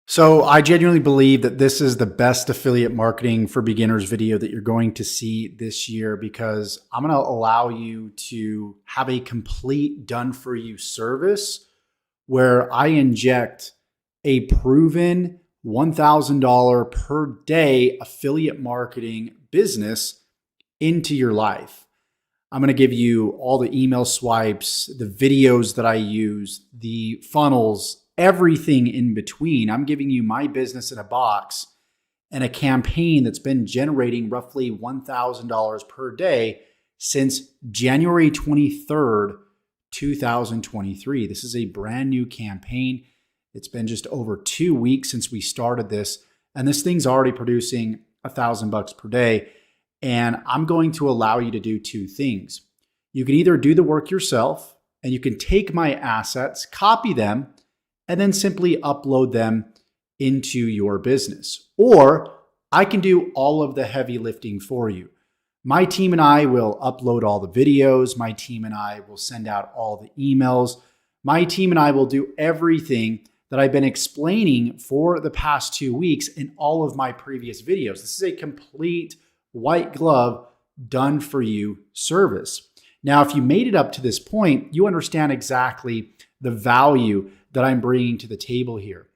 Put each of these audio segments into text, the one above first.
So I genuinely believe that this is the best affiliate marketing for beginners video that you're going to see this year, because I'm going to allow you to have a complete done for you service where I inject a proven $1,000 per day affiliate marketing business into your life. I'm going to give you all the email swipes, the videos that I use, the funnels, everything in between. I'm giving you my business in a box and a campaign that's been generating roughly $1,000 per day since January 23rd, 2023. This is a brand new campaign. It's been just over 2 weeks since we started this, and this thing's already producing $1,000 per day. And I'm going to allow you to do two things. You can either do the work yourself, and you can take my assets, copy them, and then simply upload them into your business. Or I can do all of the heavy lifting for you. My team and I will upload all the videos. My team and I will send out all the emails. My team and I will do everything that I've been explaining for the past 2 weeks in all of my previous videos. This is a complete white glove, done for you service. Now, if you made it up to this point, you understand exactly the value that I'm bringing to the table here.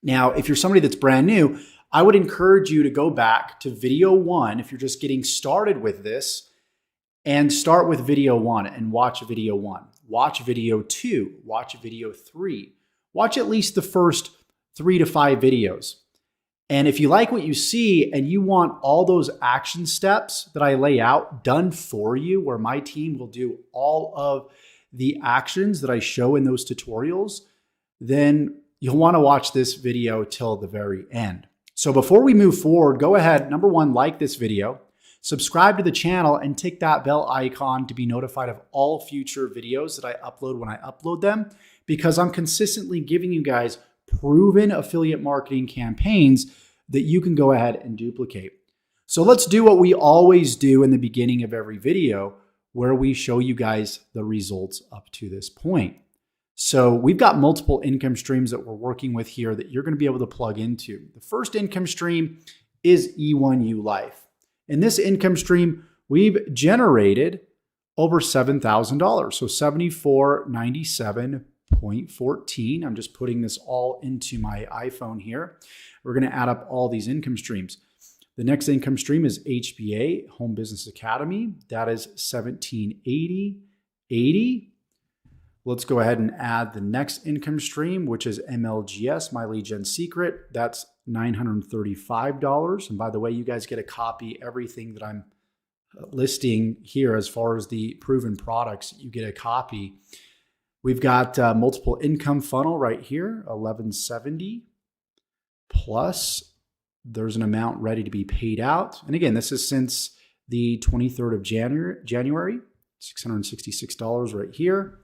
Now, if you're somebody that's brand new, I would encourage you to go back to video 1 if you're just getting started with this, and start with video 1 and watch video 1. Watch video 2, watch video 3. Watch at least the first 3 to 5 videos. And if you like what you see and you want all those action steps that I lay out done for you, where my team will do all of the actions that I show in those tutorials, then you'll want to watch this video till the very end. So before we move forward, go ahead, number 1, like this video, subscribe to the channel, and tick that bell icon to be notified of all future videos that I upload when I upload them, because I'm consistently giving you guys proven affiliate marketing campaigns that you can go ahead and duplicate. So let's do what we always do in the beginning of every video, where we show you guys the results up to this point. So we've got multiple income streams that we're working with here that you're going to be able to plug into. The first income stream is E1U Life. In this income stream, we've generated over $7,000. So $74.97.14. I'm just putting this all into my iPhone here. We're going to add up all these income streams. The next income stream is HBA, Home Business Academy. That is $1780.80. Let's go ahead and add the next income stream, which is MLGS, My Lead Gen Secret. That's $935. And by the way, you guys get a copy. Everything that I'm listing here as far as the proven products, you get a copy. We've got multiple income funnel right here, 1170, plus there's an amount ready to be paid out. And again, this is since the 23rd of January, $666 right here.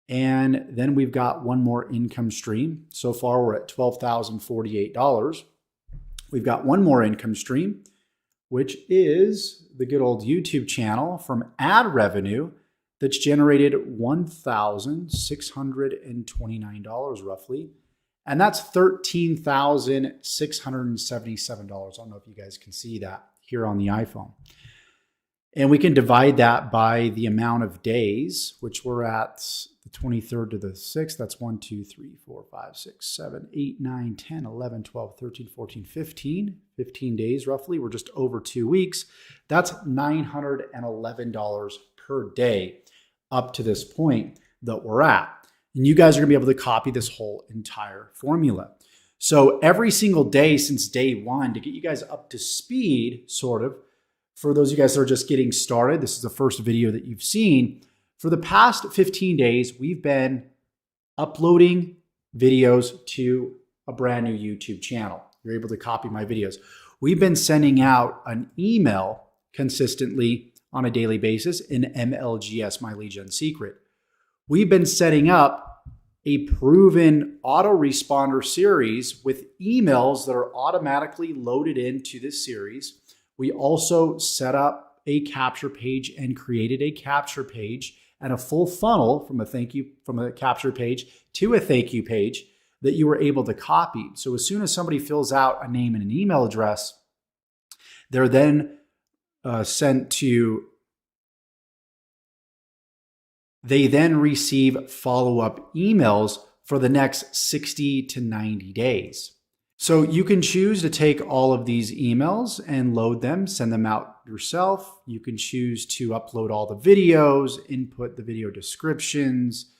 And then we've got one more income stream. So far, we're at $12,048. We've got one more income stream, which is the good old YouTube channel from ad revenue that's generated $1,629 roughly. And that's $13,677. I don't know if you guys can see that here on the iPhone. And we can divide that by the amount of days, which we're at the 23rd to the 6th. That's 1, 2, 3, 4, 5, 6, 7, 8, 9, 10, 11, 12, 13, 14, 15. 15 days roughly. We're just over 2 weeks. That's $911 per day up to this point that we're at. And you guys are going to be able to copy this whole entire formula. So every single day since day 1, to get you guys up to speed, sort of, for those of you guys that are just getting started, this is the first video that you've seen. For the past 15 days, we've been uploading videos to a brand new YouTube channel. You're able to copy my videos. We've been sending out an email consistently on a daily basis in MLGS, My Lead Gen Secret. We've been setting up a proven autoresponder series with emails that are automatically loaded into this series. We also set up a capture page and created a capture page and a full funnel from a capture page to a thank you page that you were able to copy. So as soon as somebody fills out a name and an email address, they're then sent to, they then receive follow-up emails for the next 60 to 90 days. So you can choose to take all of these emails and load them, send them out yourself. You can choose to upload all the videos, input the video descriptions,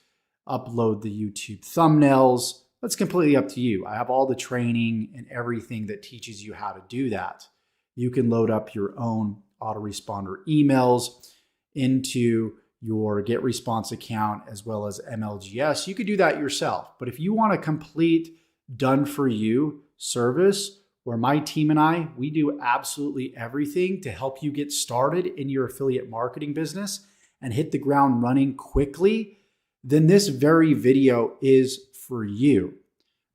upload the YouTube thumbnails. That's completely up to you. I have all the training and everything that teaches you how to do that. You can load up your own autoresponder emails into your GetResponse account as well as MLGS. You could do that yourself. But if you want a complete done-for-you service where my team and I, we do absolutely everything to help you get started in your affiliate marketing business and hit the ground running quickly, then this very video is for you.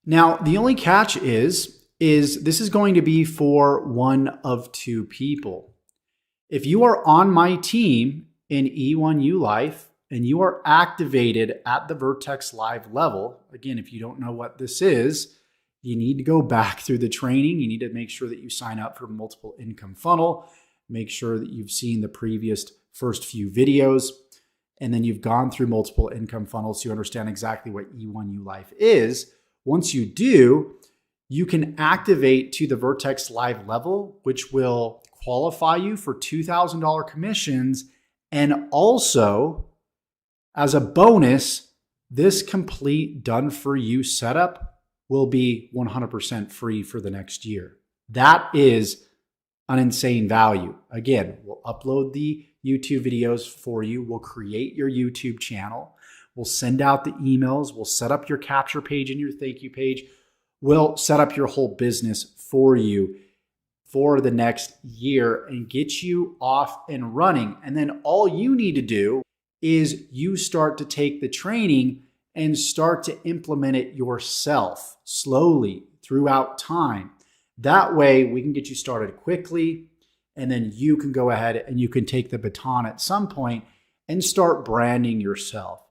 Now, the only catch is this is going to be for one of two people. If you are on my team in E1U Life and you are activated at the Vertex Live level, again, if you don't know what this is, you need to go back through the training. You need to make sure that you sign up for multiple income funnel, make sure that you've seen the previous first few videos, and then you've gone through multiple income funnels so you understand exactly what E1U Life is. Once you do, you can activate to the Vertex Live level, which will qualify you for $2,000 commissions. And also, as a bonus, this complete done-for-you setup will be 100% free for the next year. That is an insane value. Again, we'll upload the YouTube videos for you. We'll create your YouTube channel. We'll send out the emails. We'll set up your capture page and your thank you page. We'll set up your whole business for you for the next year and get you off and running. And then all you need to do is you start to take the training and start to implement it yourself slowly throughout time. That way we can get you started quickly, and then you can go ahead and you can take the baton at some point and start branding yourself.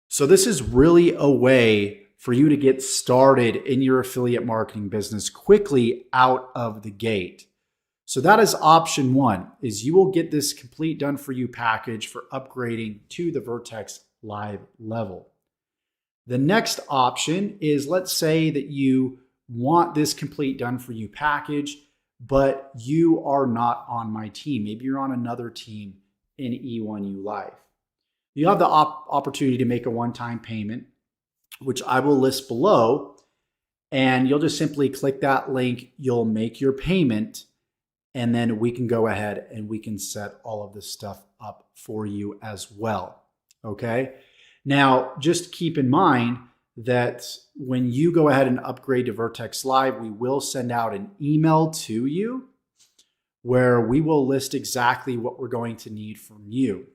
So this is really a way for you to get started in your affiliate marketing business quickly out of the gate. So that is option one, is you will get this complete done for you package for upgrading to the Vertex Live level. The next option is, let's say that you want this complete done for you package, but you are not on my team. Maybe you're on another team in E1U Life. You have the opportunity to make a one-time payment, which I will list below, and you'll just simply click that link. You'll make your payment, and then we can go ahead and we can set all of this stuff up for you as well. Okay. Now, just keep in mind that when you go ahead and upgrade to Vertex Live, we will send out an email to you where we will list exactly what we're going to need from you.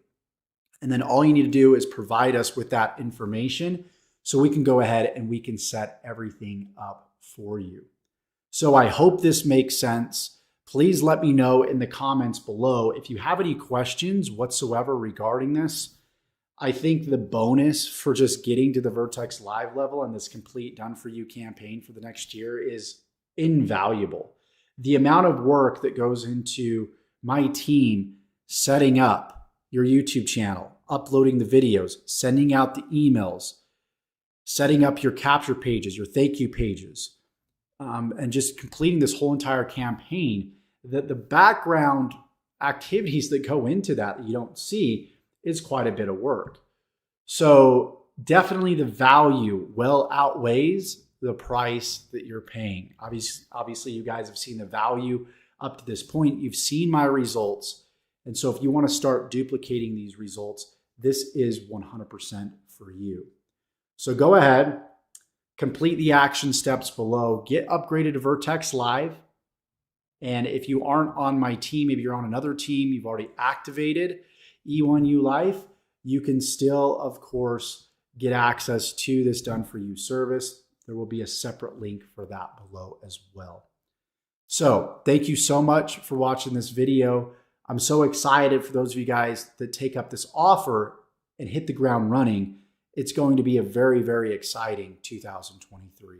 And then all you need to do is provide us with that information so we can go ahead and we can set everything up for you. So I hope this makes sense. Please let me know in the comments below if you have any questions whatsoever regarding this. I think the bonus for just getting to the Vertex Live level and this complete done for you campaign for the next year is invaluable. The amount of work that goes into my team setting up your YouTube channel, uploading the videos, sending out the emails, setting up your capture pages, your thank you pages, and just completing this whole entire campaign, that the background activities that go into that you don't see is quite a bit of work. So definitely the value well outweighs the price that you're paying. Obviously, you guys have seen the value up to this point. You've seen my results. And so if you want to start duplicating these results, this is 100% for you. So go ahead, complete the action steps below, get upgraded to Vertex Live. And if you aren't on my team, maybe you're on another team, you've already activated E1U Life, you can still, of course, get access to this done for you service. There will be a separate link for that below as well. So thank you so much for watching this video. I'm so excited for those of you guys that take up this offer and hit the ground running. It's going to be a very, very exciting 2023.